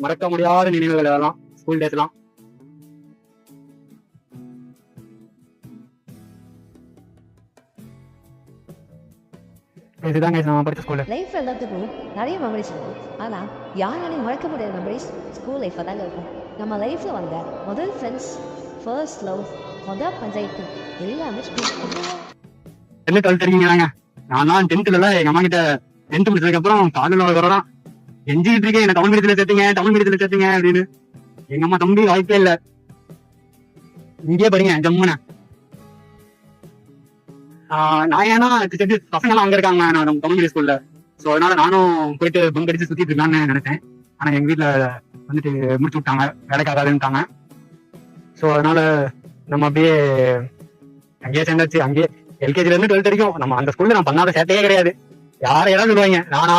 மறக்க முடியாத நினைவுகள் அதெல்லாம், ஸ்கூல் டேஸ்லாம். இதுதான் guys நான் படிச்ச ஸ்கூல்ல. லைஃப் எல்லாத்துக்கும் நிறைய மெமரிஸ் இருக்கும். ஆனால் யாராலையும் மறக்க முடியாத மெமரிஸ் ஸ்கூல் லைஃப் தாங்க இருக்கும். நம்ம லைஃப்பில் வந்த முதல் ஃப்ரெண்ட்ஸ், ஃபர்ஸ்ட் லவ், முதல் பஞ்சாயத்து எல்லாமே ஸ்கூல். 12th இருக்கீங்க. நான் தான் 10th எங்க அம்மா கிட்ட 10th முடிச்சதுக்கு அப்புறம் காலையில் வரலாம் எஞ்சிட்டு இருக்கேன், என்ன தமிழ் மீடியத்துல சேர்த்தீங்க அப்படின்னு. எங்க அம்மா தம்பி வாய்ப்பே இல்லை, இங்கேயே படிங்க ஜம்முன. நான் ஏன்னா பசங்கெல்லாம் அங்க இருக்காங்க நம்ம தமிழ் மீடியம் ஸ்கூல்ல. ஸோ அதனால நானும் போயிட்டு பங்க் அடிச்சு சுத்திட்டு இருக்கான்னு நினைச்சேன். ஆனா எங்க வீட்டுல வந்துட்டு முடிச்சு விட்டாங்க, வேலைக்கு ஆகாதுன்ட்டாங்க. ஸோ அதனால நம்ம அப்படியே அங்கேயே சேர்ந்தாச்சு. அங்கேயே LKG ல இருந்து 12th வரைக்கும் நம்ம அந்த ஸ்கூல்ல நான் பண்ணாத சேட்டையே கிடையாது. யாரையெல்லாம் சொல்லுவாங்க, நானா